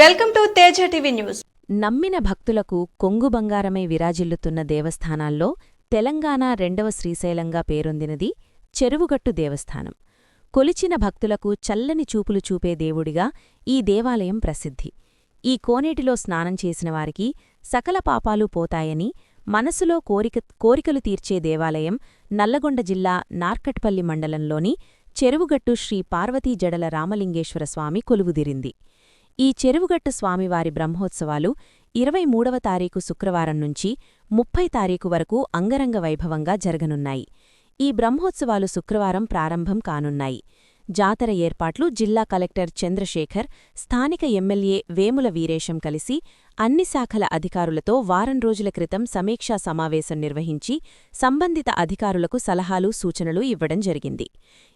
Welcome to Teja TV news. నమ్మిన భక్తులకు కొంగు బంగారమై విరాజిల్లుతున్న దేవస్థానాల్లో తెలంగాణ రెండవ శ్రీశైలంగా పేరొందినది చెరువుగట్టు దేవస్థానం. కొలిచిన భక్తులకు చల్లని చూపులు చూపే దేవుడిగా ఈ దేవాలయం ప్రసిద్ధి. ఈ కోనేటిలో స్నానం చేసిన వారికి సకల పాపాలు పోతాయని మనసులో కోరికలు తీర్చే దేవాలయం నల్లగొండ జిల్లా నార్కట్పల్లి మండలంలోని చెరువుగట్టు శ్రీ పార్వతీ జడల రామలింగేశ్వర స్వామి కొలువుదిరింది. ఈ చెరువుగట్టు స్వామివారి బ్రహ్మోత్సవాలు 23వ తారీఖు శుక్రవారం నుంచి 30 తారీఖు వరకు అంగరంగ వైభవంగా జరగనున్నాయి. ఈ బ్రహ్మోత్సవాలు శుక్రవారం ప్రారంభం కానున్నాయి. జాతర ఏర్పాట్లు జిల్లా కలెక్టర్ చంద్రశేఖర్, స్థానిక ఎమ్మెల్యే వేముల వీరేశం కలిసి అన్ని శాఖల అధికారులతో వారం రోజుల క్రితం సమీక్షా సమావేశం నిర్వహించి సంబంధిత అధికారులకు సలహాలు, సూచనలు ఇవ్వడం జరిగింది.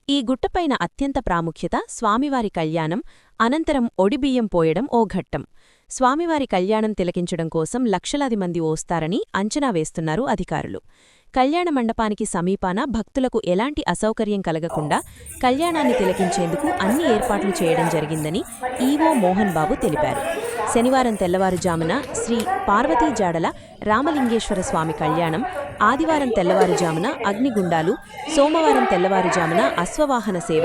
ఈ గుట్టపైన అత్యంత ప్రాముఖ్యత స్వామివారి కళ్యాణం, అనంతరం ఒడిబియ్యం పోయడం ఓ ఘట్టం. స్వామివారి కళ్యాణం తిలకించడం కోసం లక్షలాది మంది వస్తారని అంచనా వేస్తున్నారు అధికారులు. కళ్యాణ మండపానికి సమీపాన భక్తులకు ఎలాంటి అసౌకర్యం కలగకుండా కళ్యాణాన్ని తిలకించేందుకు అన్ని ఏర్పాట్లు చేయడం జరిగిందని ఈవో మోహన్ బాబు తెలిపారు. శనివారం తెల్లవారుజామున శ్రీ పార్వతీ జాడల రామలింగేశ్వర స్వామి కళ్యాణం, ఆదివారం తెల్లవారుజామున అగ్నిగుండాలు, సోమవారం తెల్లవారుజామున అశ్వవాహన సేవ,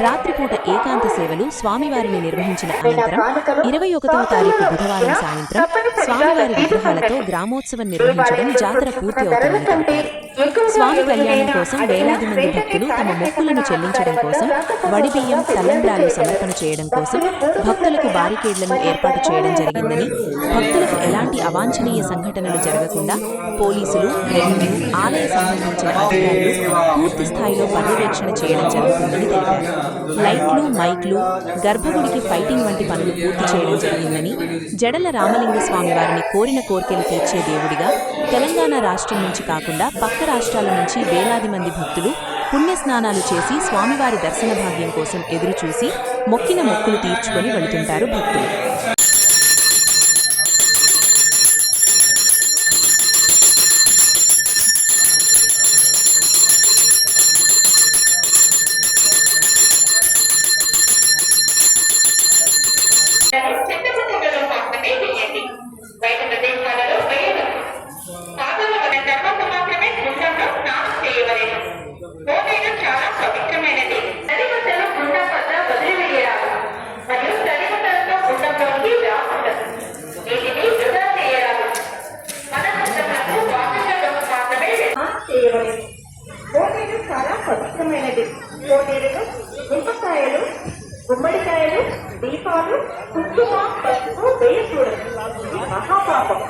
రాత్రిపూట ఏకాంత సేవలు స్వామివారిని నిర్వహించిన అనంతరం 21వ తారీఖు బుధవారం సాయంత్రం స్వామివారి విగ్రహాలతో గ్రామోత్సవం నిర్వహించడం జాతర పూర్తి అవుతుందని తెలిపారు. స్వామి కళ్యాణం కోసం వేలాది మంది భక్తులు తమ మొక్కులను చెల్లించడం కోసం వడిబియ్యం, తలంబ్రాలు సమర్పణ చేయడం కోసం భక్తులకు బారికేడ్లను ఏర్పాటు చేయడం జరిగిందని, భక్తులకు ఎలాంటి అవాంఛనీయ సంఘటనలు జరగకుండా పోలీసులు, రెవెన్యూ, ఆలయ సంబంధించిన అధికారులు పూర్తి స్థాయిలో పర్యవేక్షణ చేయడం జరుగుతుందని తెలిపారు. లైట్లు, మైక్లు, గర్భగుడికి ఫైటింగ్ వంటి పనులు పూర్తి చేయడం జరిగిందని, జడల రామలింగ స్వామివారిని కోరిన కోర్కెలు తీర్చే దేవుడిగా తెలంగాణ రాష్ట్రం నుంచి కాకుండా పక్క రాష్ట్రాల నుంచి వేలాది మంది భక్తులు పుణ్యస్నానాలు చేసి స్వామివారి దర్శన భాగ్యం కోసం ఎదురుచూసి మొక్కిన మొక్కులు తీర్చుకొని వెళుతుంటారు భక్తులు. కోనేరు చాలా పవిత్రమైనది. కోనేరులో నిమ్మకాయలు, గుమ్మడికాయలు, దీపాలు, కుంకుమ, పసుపు వేయకూడదు. మహాపాపం.